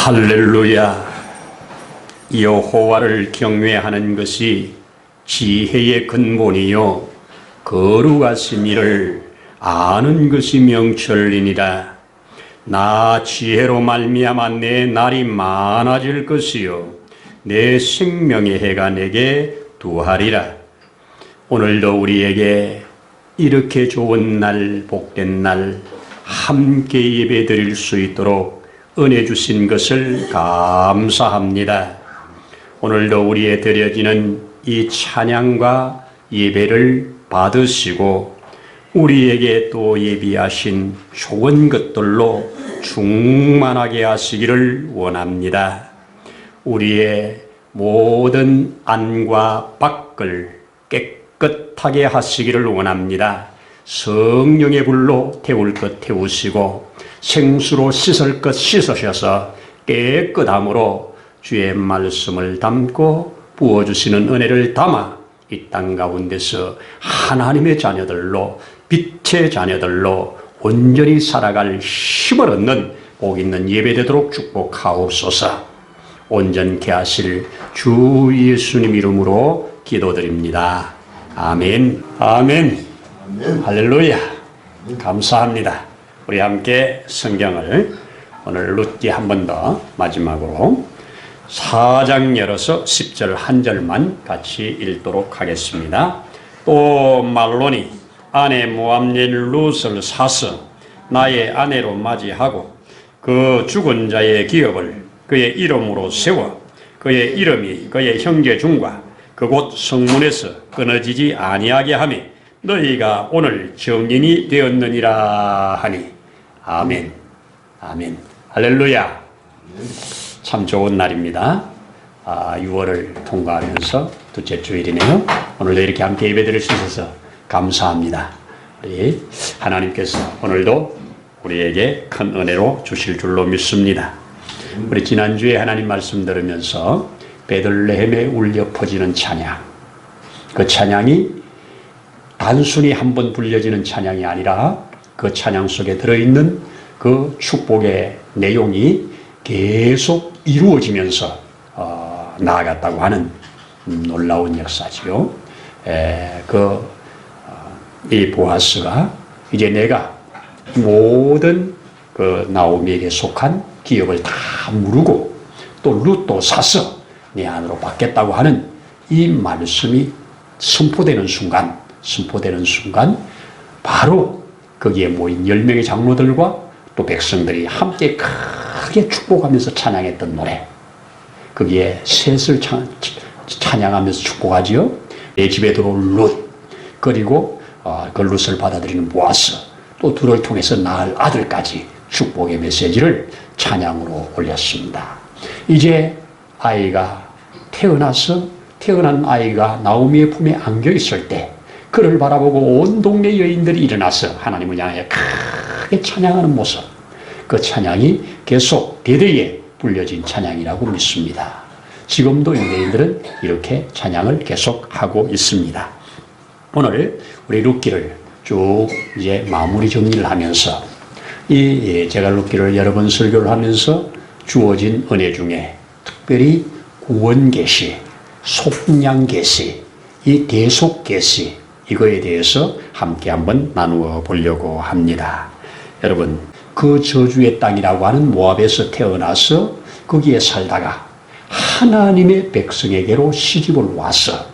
할렐루야. 여호와를 경외하는 것이 지혜의 근본이요 거룩하신 이를 아는 것이 명철이니라. 나 지혜로 말미암아 내 날이 많아질 것이요 내 생명의 해가 내게 두하리라. 오늘도 우리에게 이렇게 좋은 날, 복된 날 함께 예배 드릴 수 있도록 은혜 주신 것을 감사합니다. 오늘도 우리의 드려지는 이 찬양과 예배를 받으시고 우리에게 또 예비하신 좋은 것들로 충만하게 하시기를 원합니다. 우리의 모든 안과 밖을 깨끗하게 하시기를 원합니다. 성령의 불로 태울 것 태우시고 생수로 씻을 것 씻으셔서 깨끗함으로 주의 말씀을 담고 부어주시는 은혜를 담아 이 땅 가운데서 하나님의 자녀들로 빛의 자녀들로 온전히 살아갈 힘을 얻는 복 있는 예배되도록 축복하옵소서. 온전케 하실 주 예수님 이름으로 기도드립니다. 아멘. 아멘. 할렐루야. 감사합니다. 우리 함께 성경을 오늘 룻기 한 번 더 마지막으로 4장 열어서 10절 한 절만 같이 읽도록 하겠습니다. 또 말론이 아내 모압 여인 룻을 사서 나의 아내로 맞이하고 그 죽은 자의 기업을 그의 이름으로 세워 그의 이름이 그의 형제 중과 그곳 성문에서 끊어지지 아니하게 하며 너희가 오늘 정인이 되었느니라 하니. 아멘. 아멘. 할렐루야. 참 좋은 날입니다. 6월을 통과하면서 둘째 주일이네요. 오늘도 이렇게 함께 예배드릴 수 있어서 감사합니다. 우리 하나님께서 오늘도 우리에게 큰 은혜로 주실 줄로 믿습니다. 우리 지난주에 하나님 말씀 들으면서 베들레헴에 울려 퍼지는 찬양, 그 찬양이 단순히 한번 불려지는 찬양이 아니라 그 찬양 속에 들어있는 그 축복의 내용이 계속 이루어지면서 나아갔다고 하는 놀라운 역사지요. 이 보아스가 이제 내가 모든 그 나오미에게 속한 기업을 다 무르고 또 룻도 사서 내 안으로 받겠다고 하는 이 말씀이 선포되는 순간 바로 거기에 모인 10명의 장로들과 또 백성들이 함께 크게 축복하면서 찬양했던 노래, 거기에 셋을 찬양하면서 축복하지요. 내 집에 들어올 룻, 그리고 그 룻을 받아들이는 보아스, 또 둘을 통해서 낳을 아들까지 축복의 메시지를 찬양으로 올렸습니다. 이제 아이가 태어난 아이가 나오미의 품에 안겨 있을 때 그를 바라보고 온 동네 여인들이 일어나서 하나님을 향해 크게 찬양하는 모습, 그 찬양이 계속 대대에 불려진 찬양이라고 믿습니다. 지금도 유대인들은 이렇게 찬양을 계속하고 있습니다. 오늘 우리 룻기를 쭉 이제 마무리 정리를 하면서 제가 룻기를 여러 번 설교를 하면서 주어진 은혜 중에 특별히 구원 계시, 속량 계시, 이 대속 계시, 이거에 대해서 함께 한번 나누어 보려고 합니다. 여러분, 그 저주의 땅이라고 하는 모압에서 태어나서 거기에 살다가 하나님의 백성에게로 시집을 와서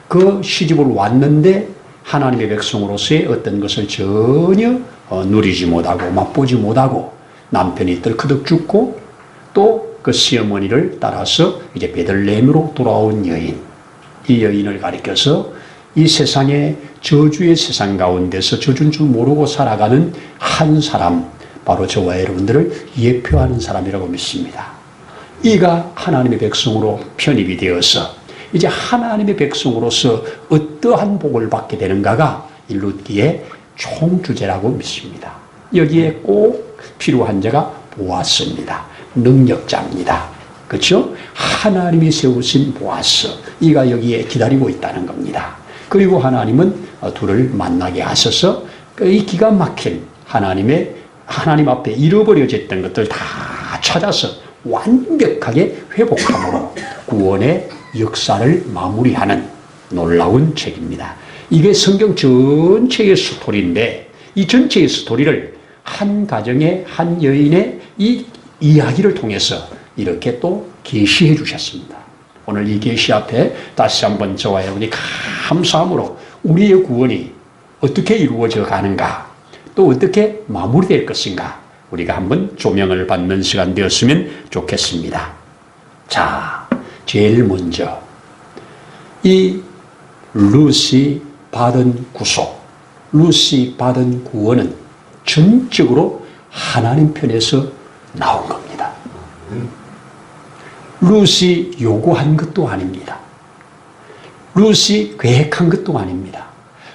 그 시집을 왔는데 하나님의 백성으로서의 어떤 것을 전혀 누리지 못하고 맛보지 못하고 남편이 떨커덕 죽고 또 그 시어머니를 따라서 이제 베들레헴으로 돌아온 여인, 이 여인을 가리켜서 이 세상의 저주의 세상 가운데서 저주인 줄 모르고 살아가는 한 사람, 바로 저와 여러분들을 예표하는 사람이라고 믿습니다. 이가 하나님의 백성으로 편입이 되어서 이제 하나님의 백성으로서 어떠한 복을 받게 되는가가 이 룻기의 총주제라고 믿습니다. 여기에 꼭 필요한 자가 보아스입니다. 능력자입니다. 그렇죠? 하나님이 세우신 보아스, 이가 여기에 기다리고 있다는 겁니다. 그리고 하나님은 둘을 만나게 하셔서 이 기가 막힌 하나님 앞에 잃어버려졌던 것들 다 찾아서 완벽하게 회복함으로 구원의 역사를 마무리하는 놀라운 책입니다. 이게 성경 전체의 스토리인데 이 전체의 스토리를 한 가정의 한 여인의 이 이야기를 통해서 이렇게 또 계시해 주셨습니다. 오늘 이 계시 앞에 다시 한번 저와 여러분이 감사함으로 우리의 구원이 어떻게 이루어져 가는가, 또 어떻게 마무리될 것인가 우리가 한번 조명을 받는 시간 되었으면 좋겠습니다. 자, 제일 먼저 이 루시 받은 구속, 루시 받은 구원은 전적으로 하나님 편에서 나온 겁니다. 루시 요구한 것도 아닙니다. 루시 계획한 것도 아닙니다.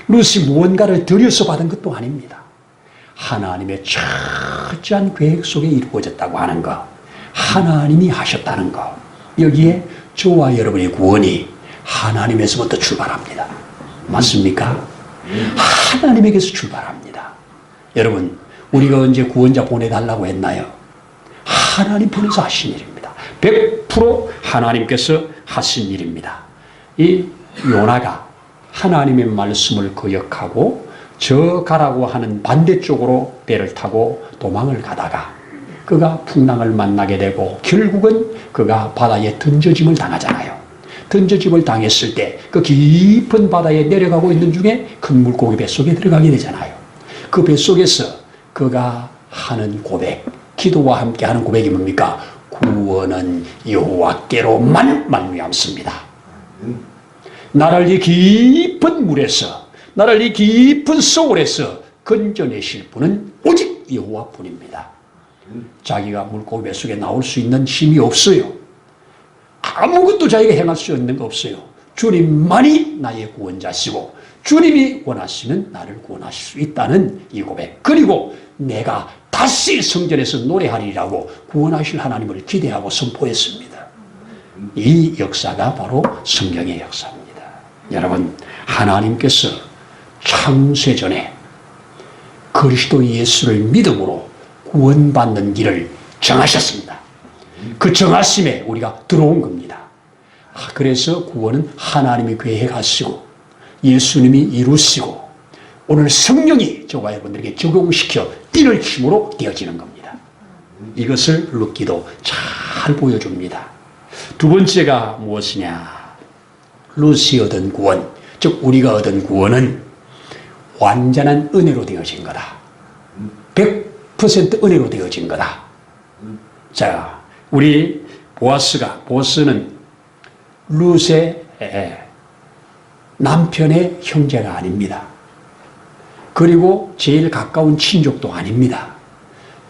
루시 무언가를 들여서 받은 것도 아닙니다. 하나님의 철저한 계획 속에 이루어졌다고 하는 것, 하나님이 하셨다는 것, 여기에 저와 여러분의 구원이 하나님에서부터 출발합니다. 맞습니까? 하나님에게서 출발합니다. 여러분, 우리가 언제 구원자 보내달라고 했나요? 하나님 편에서 하신 일입니다. 100% 하나님께서 하신 일입니다. 이 요나가 하나님의 말씀을 거역하고 저 가라고 하는 반대쪽으로 배를 타고 도망을 가다가 그가 풍랑을 만나게 되고 결국은 그가 바다에 던져짐을 당하잖아요. 던져짐을 당했을 때 그 깊은 바다에 내려가고 있는 중에 큰 물고기 뱃속에 들어가게 되잖아요. 그 뱃속에서 그가 하는 고백, 기도와 함께 하는 고백이 뭡니까? 구원은 여호와께로만 말미암습니다. 나를 이 깊은 물에서, 나를 이 깊은 소울에서 건져내실 분은 오직 여호와뿐입니다. 자기가 물고기 뱃속에 나올 수 있는 힘이 없어요. 아무것도 자기가 행할 수 있는 거 없어요. 주님만이 나의 구원자시고 주님이 원하시면 나를 구원하실 수 있다는 이 고백, 그리고 내가 다시 성전에서 노래하리라고 구원하실 하나님을 기대하고 선포했습니다. 이 역사가 바로 성경의 역사입니다. 여러분, 하나님께서 창세전에 그리스도 예수를 믿음으로 구원받는 길을 정하셨습니다. 그 정하심에 우리가 들어온 겁니다. 그래서 구원은 하나님이 계획하시고 예수님이 이루시고 오늘 성령이 저와 여러분들에게 적용시켜 띠를 힘으로 되어지는 겁니다. 이것을 룻기도 잘 보여줍니다. 두 번째가 무엇이냐? 룻이 얻은 구원, 즉 우리가 얻은 구원은 완전한 은혜로 되어진 거다. 100% 은혜로 되어진 거다. 자, 우리 보아스는 룻의 남편의 형제가 아닙니다. 그리고 제일 가까운 친족도 아닙니다.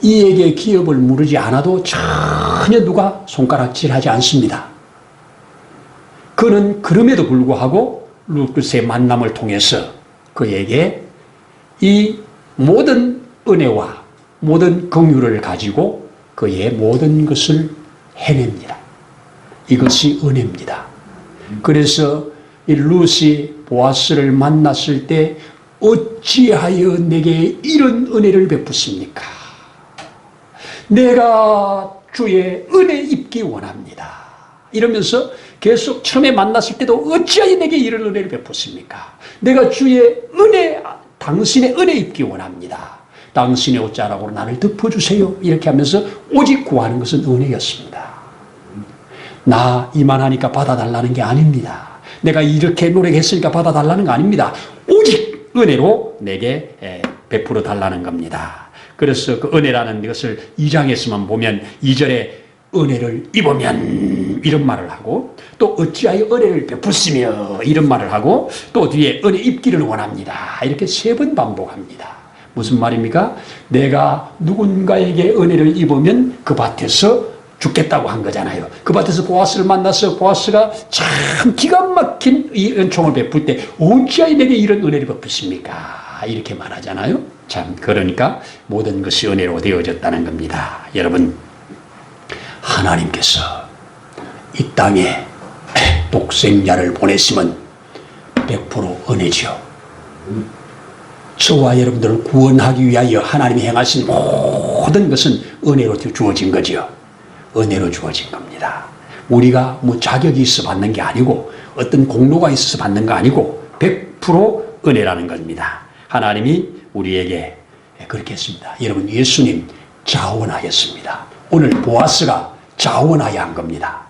이에게 기업을 물으지 않아도 전혀 누가 손가락질하지 않습니다. 그는 그럼에도 불구하고 룻의 만남을 통해서 그에게 이 모든 은혜와 모든 긍휼을 가지고 그의 모든 것을 해냅니다. 이것이 은혜입니다. 그래서 이 룻이 보아스를 만났을 때 어찌하여 내게 이런 은혜를 베푸십니까? 내가 주의 은혜 입기 원합니다. 이러면서 계속 처음에 만났을 때도 어찌하여 내게 이런 은혜를 베푸십니까? 내가 주의 은혜, 당신의 은혜 입기 원합니다. 당신의 옷자락으로 나를 덮어주세요. 이렇게 하면서 오직 구하는 것은 은혜였습니다. 나 이만하니까 받아달라는 게 아닙니다. 내가 이렇게 노력했으니까 받아달라는 거 아닙니다. 오직 은혜로 내게 베풀어 달라는 겁니다. 그래서 그 은혜라는 것을 2장에서만 보면 2절에 은혜를 입으면 이런 말을 하고 또 어찌하여 은혜를 베푸시며 이런 말을 하고 또 뒤에 은혜 입기를 원합니다. 이렇게 3번 반복합니다. 무슨 말입니까? 내가 누군가에게 은혜를 입으면 그 밭에서 죽겠다고 한 거잖아요. 그 밭에서 보아스를 만나서 보아스가 참 기가 막힌 이 은총을 베풀 때 어찌하여 내게 이런 은혜를 베푸십니까? 이렇게 말하잖아요. 참, 그러니까 모든 것이 은혜로 되어졌다는 겁니다. 여러분, 하나님께서 이 땅에 독생자를 보내시면 100% 은혜죠. 저와 여러분들을 구원하기 위하여 하나님이 행하신 모든 것은 은혜로 주어진 거죠. 은혜로 주어진 겁니다. 우리가 뭐 자격이 있어 받는 게 아니고 어떤 공로가 있어서 받는 거 아니고 100% 은혜라는 겁니다. 하나님이 우리에게 그렇게 했습니다. 여러분, 예수님 자원하였습니다. 오늘 보아스가 자원하여 한 겁니다.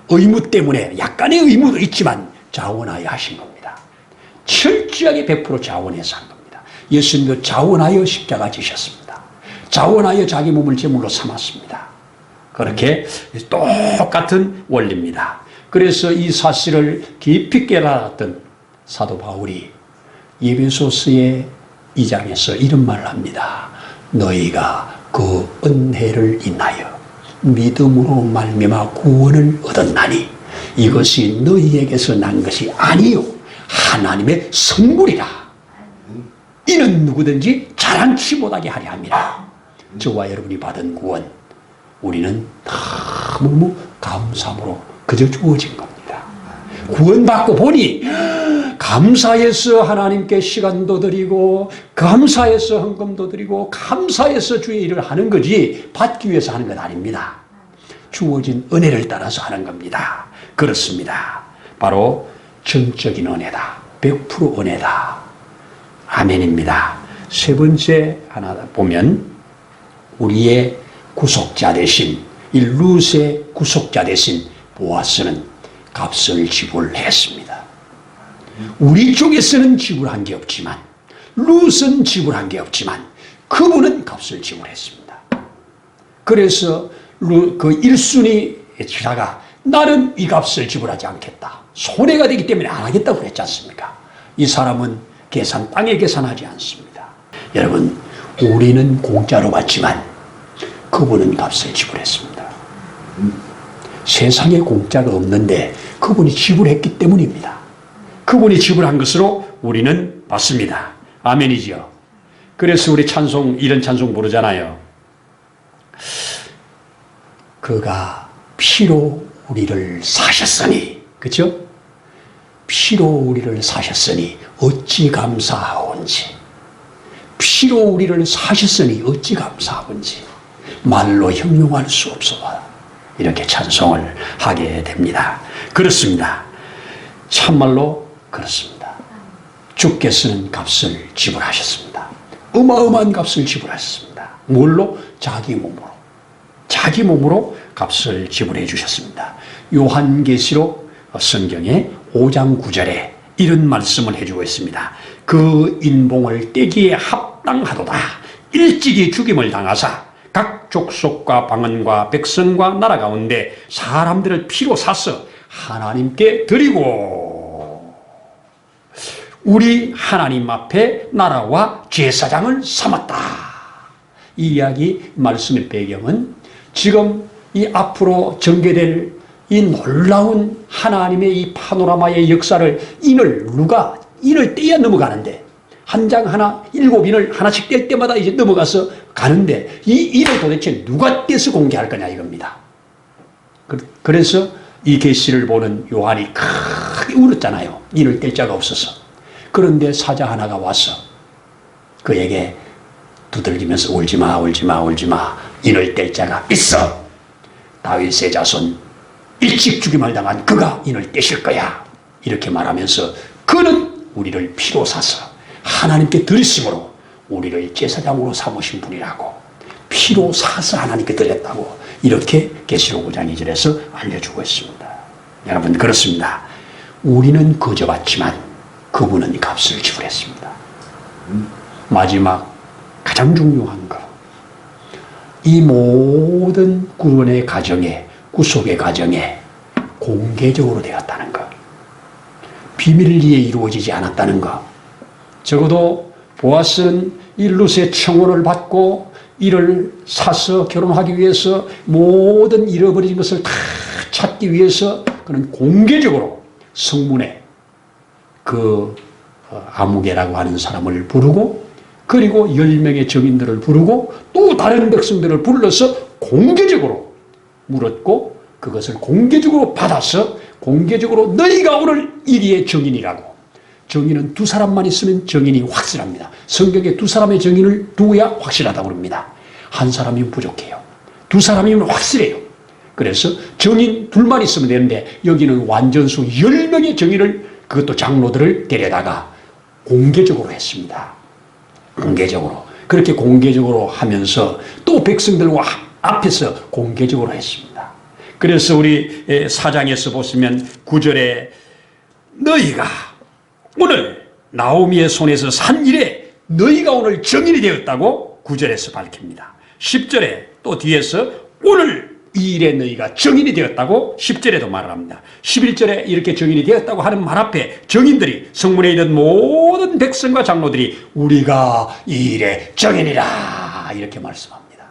의무 때문에 약간의 의무도 있지만 자원하여 하신 겁니다. 철저하게 100% 자원해서 한 겁니다. 예수님도 자원하여 십자가 지셨습니다. 자원하여 자기 몸을 제물로 삼았습니다. 그렇게 똑같은 원리입니다. 그래서 이 사실을 깊이 깨달았던 사도 바울이 에베소서의 2장에서 이런 말을 합니다. 너희가 그 은혜를 인하여 믿음으로 말미암아 구원을 얻었나니 이것이 너희에게서 난 것이 아니요 하나님의 선물이라. 이는 누구든지 자랑치 못하게 하려 함이라. 저와 여러분이 받은 구원, 우리는 너무 감사함으로 그저 주어진 겁니다. 구원받고 보니 감사해서 하나님께 시간도 드리고 감사해서 헌금도 드리고 감사해서 주의 일을 하는 거지 받기 위해서 하는 건 아닙니다. 주어진 은혜를 따라서 하는 겁니다. 그렇습니다. 바로 정적인 은혜다. 100% 은혜다. 아멘입니다. 세 번째 하나 보면 우리의 구속자 대신 이 룻의 구속자 대신 보아스는 값을 지불했습니다. 우리 쪽에서는 지불한 게 없지만 룻은 지불한 게 없지만 그분은 값을 지불했습니다. 그래서 그 1순위 지사가 나는 이 값을 지불하지 않겠다. 손해가 되기 때문에 안 하겠다고 그랬지 않습니까? 이 사람은 땅에 계산하지 않습니다. 여러분, 우리는 공짜로 받지만 그분은 값을 지불했습니다. 세상에 공짜가 없는데 그분이 지불했기 때문입니다. 그분이 지불한 것으로 우리는 받습니다. 아멘이지요. 그래서 우리 이런 찬송 부르잖아요. 그가 피로 우리를 사셨으니, 그렇죠? 피로 우리를 사셨으니 어찌 감사하온지. 피로 우리를 사셨으니 어찌 감사하온지. 말로 형용할 수 없어다. 이렇게 찬송을 하게 됩니다. 그렇습니다. 참말로 그렇습니다. 주께서는 값을 지불하셨습니다. 어마어마한 값을 지불하셨습니다. 뭘로? 자기 몸으로 값을 지불해 주셨습니다. 요한계시록 성경의 5장 9절에 이런 말씀을 해주고 있습니다. 그 인봉을 떼기에 합당하도다. 일찍이 죽임을 당하사 각 족속과 방언과 백성과 나라 가운데 사람들을 피로 사서 하나님께 드리고 우리 하나님 앞에 나라와 제사장을 삼았다. 이 이야기 말씀의 배경은 지금 이 앞으로 전개될 이 놀라운 하나님의 이 파노라마의 역사를 인을 떼야 넘어가는데 한 장 하나 7인을 하나씩 뗄 때마다 이제 넘어가서 가는데 이 인을 도대체 누가 떼서 공개할 거냐 이겁니다. 그래서 이 계시를 보는 요한이 크게 울었잖아요. 인을 뗄 자가 없어서. 그런데 사자 하나가 와서 그에게 두들기면서 울지마 인을 뗄 자가 있어. 다윗의 자손 일찍 죽임을 당한 그가 인을 떼실 거야. 이렇게 말하면서 그는 우리를 피로 사서 하나님께 드리심으로 우리를 제사장으로 삼으신 분이라고 피로 사서 하나님께 드렸다고 이렇게 계시록 5장 2절에서 알려주고 있습니다. 여러분 그렇습니다. 우리는 거저 받지만 그분은 값을 지불했습니다. 마지막 가장 중요한 것, 이 모든 구원의 과정에 구속의 과정에 공개적으로 되었다는 것, 비밀리에 이루어지지 않았다는 것. 적어도 보아스는 이 룻의 청혼을 받고 이를 사서 결혼하기 위해서 모든 잃어버린 것을 다 찾기 위해서 그는 공개적으로 성문에 그 아무개라고 하는 사람을 부르고 그리고 10명의 증인들을 부르고 또 다른 백성들을 불러서 공개적으로 물었고 그것을 공개적으로 받아서 공개적으로 너희가 오늘 이리의 증인이라고. 증인은 2사람만 있으면 증인이 확실합니다. 성경에 2사람의 증인을 두어야 확실하다고 합니다. 한 사람이면 부족해요. 2사람이면 확실해요. 그래서 정인 둘만 있으면 되는데 여기는 완전수 10명의 정인을 그것도 장로들을 데려다가 공개적으로 했습니다. 공개적으로. 그렇게 공개적으로 하면서 또 백성들과 앞에서 공개적으로 했습니다. 그래서 우리 4장에서 보시면 9절에 너희가 오늘 나오미의 손에서 산 일에 너희가 오늘 정인이 되었다고 9절에서 밝힙니다. 10절에 또 뒤에서 오늘 이 일에 너희가 정인이 되었다고 10절에도 말을 합니다. 11절에 이렇게 정인이 되었다고 하는 말 앞에 정인들이 성문에 있는 모든 백성과 장로들이 우리가 이 일에 정인이라 이렇게 말씀합니다.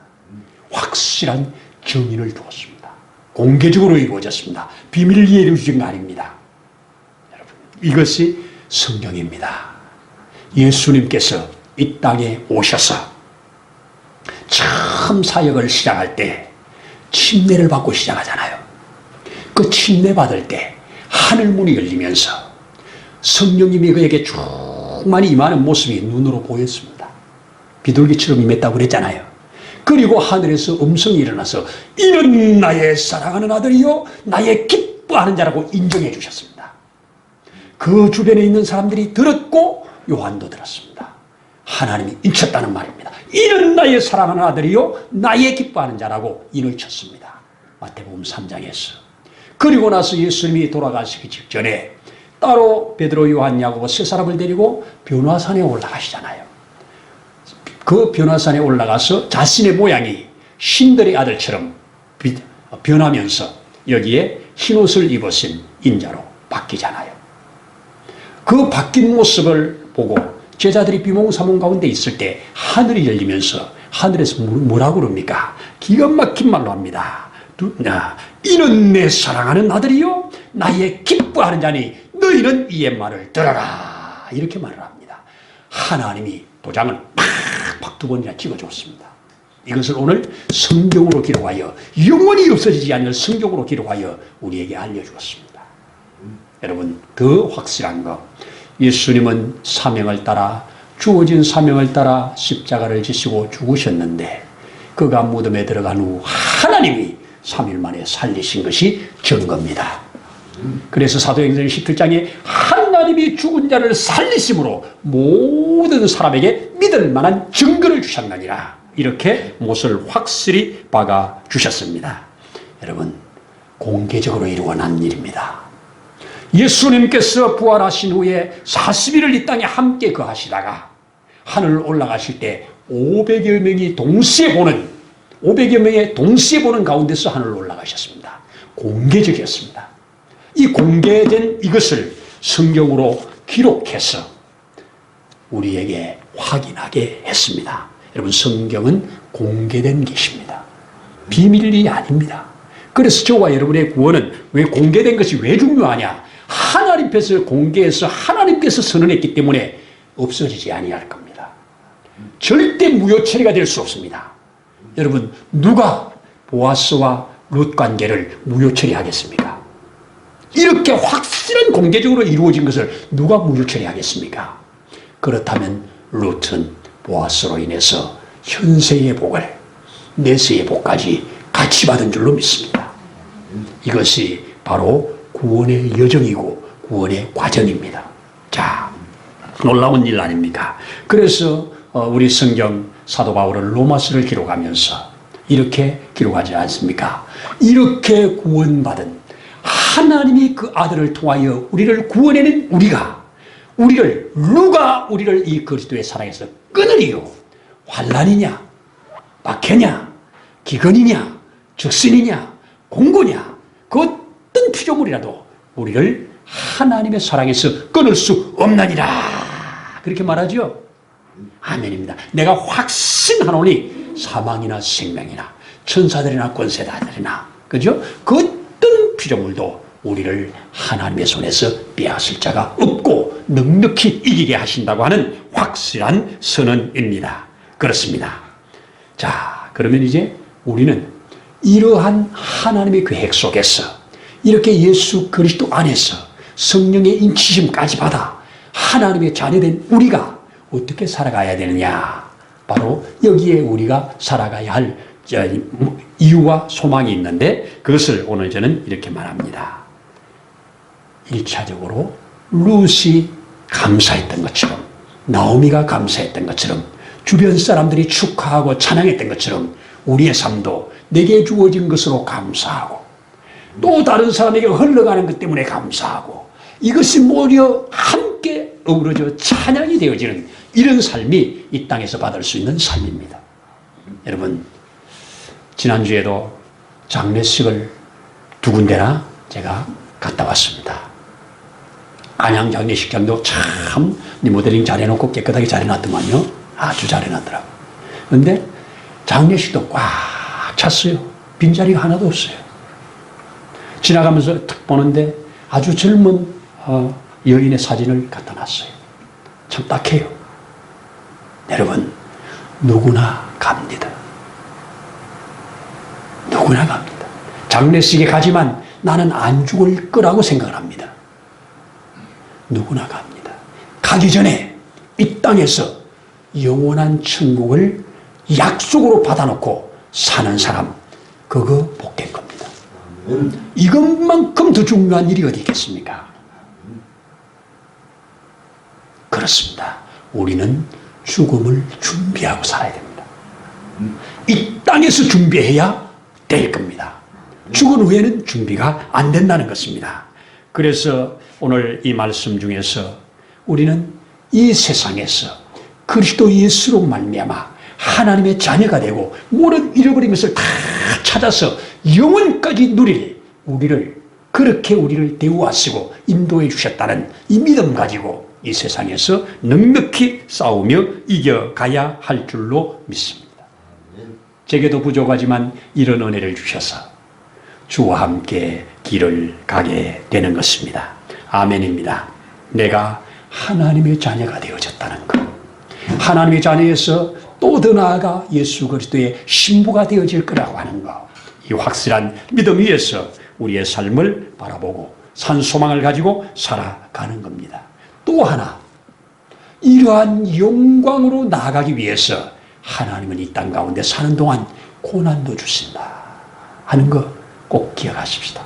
확실한 정인을 두었습니다. 공개적으로 이루어졌습니다. 비밀리에 이루어진 거 아닙니다. 여러분, 이것이 성경입니다. 예수님께서 이 땅에 오셔서 처음 사역을 시작할 때 침례를 받고 시작하잖아요. 그 침례 받을 때 하늘문이 열리면서 성령님이 그에게 충만히 임하는 모습이 눈으로 보였습니다. 비둘기처럼 임했다고 그랬잖아요. 그리고 하늘에서 음성이 일어나서 이는 나의 사랑하는 아들이요 나의 기뻐하는 자라고 인정해 주셨습니다. 그 주변에 있는 사람들이 들었고 요한도 들었습니다. 하나님이 인쳤다는 말입니다. 이는 나의 사랑하는 아들이요 나의 기뻐하는 자라고 인을 쳤습니다. 마태복음 3장에서. 그리고 나서 예수님이 돌아가시기 직전에 따로 베드로, 요한, 야고보 세 사람을 데리고 변화산에 올라가시잖아요. 그 변화산에 올라가서 자신의 모양이 신들의 아들처럼 변하면서 여기에 흰옷을 입으신 인자로 바뀌잖아요. 그 바뀐 모습을 보고 제자들이 비몽사몽 가운데 있을 때 하늘이 열리면서 하늘에서 뭐라고 그럽니까? 기가 막힌 말로 합니다. 이는 내 사랑하는 아들이요 나의 기뻐하는 자니 너희는 이의 말을 들어라 이렇게 말을 합니다. 하나님이 도장을 팍팍 2번이나 찍어줬습니다. 이것을 오늘 성경으로 기록하여 영원히 없어지지 않을 성경으로 기록하여 우리에게 알려주었습니다. 여러분, 더 확실한 거, 예수님은 사명을 따라 주어진 사명을 따라 십자가를 지시고 죽으셨는데 그가 무덤에 들어간 후 하나님이 3일 만에 살리신 것이 증거입니다. 그래서 사도행전 17장에 하나님이 죽은 자를 살리심으로 모든 사람에게 믿을 만한 증거를 주셨느니라 이렇게 못을 확실히 박아 주셨습니다. 여러분, 공개적으로 이루어난 일입니다. 예수님께서 부활하신 후에 40일을 이 땅에 함께 거하시다가 하늘 올라가실 때 500여 명이 동시에 보는 500여 명의 동시에 보는 가운데서 하늘 올라가셨습니다. 공개적이었습니다. 이 공개된 이것을 성경으로 기록해서 우리에게 확인하게 했습니다. 여러분, 성경은 공개된 것입니다. 비밀이 아닙니다. 그래서 저와 여러분의 구원은 왜 공개된 것이 왜 중요하냐? 하나님께서 공개해서 하나님께서 선언했기 때문에 없어지지 아니할 겁니다. 절대 무효 처리가 될 수 없습니다. 여러분, 누가 보아스와 룻 관계를 무효 처리하겠습니까? 이렇게 확실한 공개적으로 이루어진 것을 누가 무효 처리하겠습니까? 그렇다면 룻은 보아스로 인해서 현세의 복을 내세의 복까지 같이 받은 줄로 믿습니다. 이것이 바로 구원의 여정이고 구원의 과정입니다. 자, 놀라운 일 아닙니까? 그래서 우리 성경 사도 바울은 로마서를 기록하면서 이렇게 기록하지 않습니까? 이렇게 구원받은 하나님이 그 아들을 통하여 우리를 구원해낸 누가 우리를 이 그리스도의 사랑에서 끊으리요? 환난이냐? 박해냐? 기근이냐? 적신이냐? 공고냐? 그 어떤 피조물이라도 우리를 하나님의 사랑에서 끊을 수 없나니라. 그렇게 말하죠? 아멘입니다. 내가 확신하노니 사망이나 생명이나 천사들이나 권세자들이나 그죠? 그 어떤 피조물도 우리를 하나님의 손에서 빼앗을 자가 없고 넉넉히 이기게 하신다고 하는 확실한 선언입니다. 그렇습니다. 자, 그러면 이제 우리는 이러한 하나님의 계획 속에서 이렇게 예수 그리스도 안에서 성령의 인치심까지 받아 하나님의 자녀된 우리가 어떻게 살아가야 되느냐? 바로 여기에 우리가 살아가야 할 이유와 소망이 있는데 그것을 오늘 저는 이렇게 말합니다. 1차적으로 룻이 감사했던 것처럼, 나오미가 감사했던 것처럼, 주변 사람들이 축하하고 찬양했던 것처럼 우리의 삶도 내게 주어진 것으로 감사하고 또 다른 사람에게 흘러가는 것 때문에 감사하고 이것이 모여 함께 어우러져 찬양이 되어지는 이런 삶이 이 땅에서 받을 수 있는 삶입니다. 여러분, 지난주에도 장례식을 2군데나 제가 갔다 왔습니다. 안양 장례식장도 참 리모델링 잘해놓고 깨끗하게 잘해놨더만요. 아주 잘해놨더라고요. 그런데 장례식도 꽉 찼어요. 빈자리가 하나도 없어요. 지나가면서 탁 보는데 아주 젊은 여인의 사진을 갖다 놨어요. 참 딱해요. 여러분, 누구나 갑니다. 누구나 갑니다. 장례식에 가지만 나는 안 죽을 거라고 생각을 합니다. 누구나 갑니다. 가기 전에 이 땅에서 영원한 천국을 약속으로 받아놓고 사는 사람, 그거 복된 겁니다. 이것만큼 더 중요한 일이 어디 있겠습니까? 그렇습니다. 우리는 죽음을 준비하고 살아야 됩니다. 이 땅에서 준비해야 될 겁니다. 죽은 후에는 준비가 안 된다는 것입니다. 그래서 오늘 이 말씀 중에서 우리는 이 세상에서 그리스도 예수로 말미암아 하나님의 자녀가 되고 모든 잃어버린 것을 다 찾아서 영원까지 누릴 그렇게 우리를 대우하시고 인도해 주셨다는 이 믿음 가지고 이 세상에서 넉넉히 싸우며 이겨가야 할 줄로 믿습니다. 제게도 부족하지만 이런 은혜를 주셔서 주와 함께 길을 가게 되는 것입니다. 아멘입니다. 내가 하나님의 자녀가 되어졌다는 것, 하나님의 자녀에서 또 더 나아가 예수 그리스도의 신부가 되어질 거라고 하는 것, 이 확실한 믿음 위에서 우리의 삶을 바라보고 산 소망을 가지고 살아가는 겁니다. 또 하나, 이러한 영광으로 나아가기 위해서 하나님은 이 땅 가운데 사는 동안 고난도 주신다 하는 거 꼭 기억하십시다.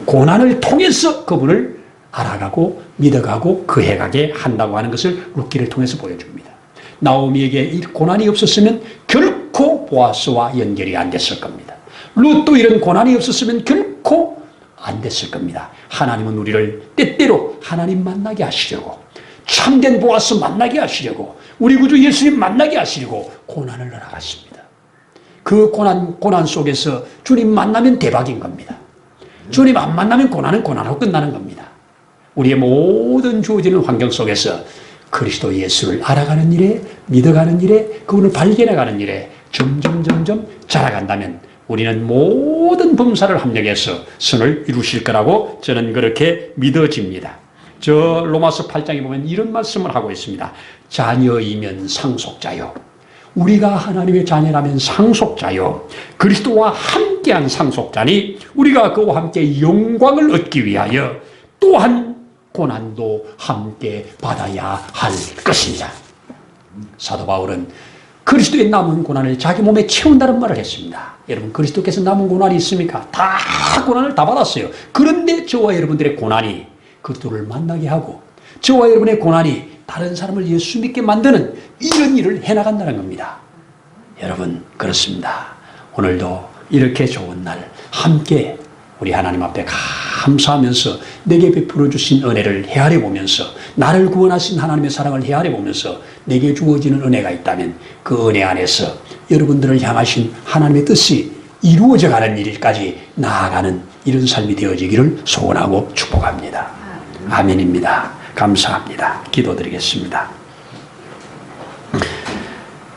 고난을 통해서 그분을 알아가고 믿어가고 그해가게 한다고 하는 것을 룻기를 통해서 보여줍니다. 나오미에게 이 고난이 없었으면 결코 보아스와 연결이 안 됐을 겁니다. 룻도 이런 고난이 없었으면 결코 안 됐을 겁니다. 하나님은 우리를 때때로 하나님 만나게 하시려고, 참된 보아스 만나게 하시려고, 우리 구주 예수님 만나게 하시려고 고난을 허락하십니다. 그 고난 속에서 주님 만나면 대박인 겁니다. 주님 안 만나면 고난은 고난으로 끝나는 겁니다. 우리의 모든 주어지는 환경 속에서 그리스도 예수를 알아가는 일에, 믿어가는 일에, 그분을 발견해가는 일에 점점 자라간다면 우리는 모든 범사를 합력해서 선을 이루실 거라고 저는 그렇게 믿어집니다. 저 로마서 8장에 보면 이런 말씀을 하고 있습니다. 자녀이면 상속자요. 우리가 하나님의 자녀라면 상속자요. 그리스도와 함께한 상속자니 우리가 그와 함께 영광을 얻기 위하여 또한 고난도 함께 받아야 할 것입니다. 사도 바울은 그리스도의 남은 고난을 자기 몸에 채운다는 말을 했습니다. 여러분, 그리스도께서 남은 고난이 있습니까? 다 고난을 다 받았어요. 그런데 저와 여러분들의 고난이 그리스도를 만나게 하고 저와 여러분의 고난이 다른 사람을 예수 믿게 만드는 이런 일을 해나간다는 겁니다. 여러분, 그렇습니다. 오늘도 이렇게 좋은 날 함께 우리 하나님 앞에 감사하면서 내게 베풀어 주신 은혜를 헤아려 보면서 나를 구원하신 하나님의 사랑을 헤아려 보면서 내게 주어지는 은혜가 있다면 그 은혜 안에서 여러분들을 향하신 하나님의 뜻이 이루어져 가는 일까지 나아가는 이런 삶이 되어지기를 소원하고 축복합니다. 아멘입니다. 감사합니다. 기도드리겠습니다.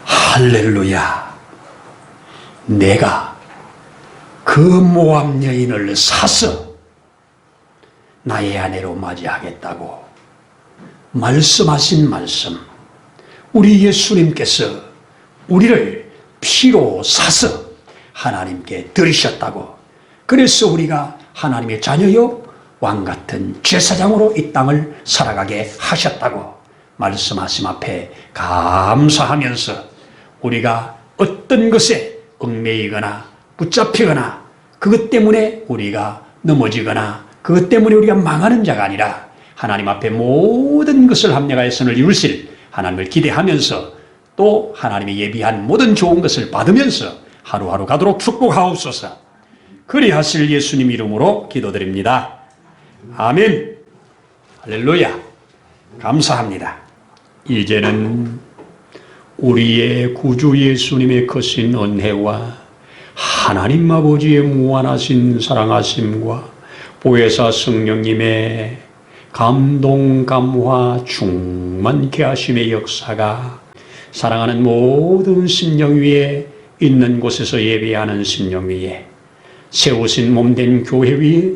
할렐루야. 내가 그 모압 여인을 사서 나의 아내로 맞이하겠다고 말씀하신 말씀, 우리 예수님께서 우리를 피로 사서 하나님께 드리셨다고, 그래서 우리가 하나님의 자녀요 왕같은 제사장으로 이 땅을 살아가게 하셨다고 말씀하심 앞에 감사하면서 우리가 어떤 것에 얽매이거나 붙잡히거나 그것 때문에 우리가 넘어지거나 그것 때문에 우리가 망하는 자가 아니라 하나님 앞에 모든 것을 합력하여 선을 이루실 하나님을 기대하면서 또 하나님이 예비한 모든 좋은 것을 받으면서 하루하루 가도록 축복하옵소서. 그리하실 예수님 이름으로 기도드립니다. 아멘. 할렐루야. 감사합니다. 이제는 우리의 구주 예수님의 크신 은혜와 하나님 아버지의 무한하신 사랑하심과 보혜사 성령님의 감동, 감화, 충만케 하심의 역사가 사랑하는 모든 심령 위에 있는 곳에서 예배하는 심령 위에 세우신 몸된 교회 위에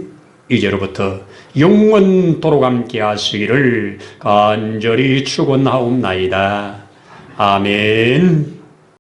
이제로부터 영원토록 함께 하시기를 간절히 축원하옵나이다. 아멘.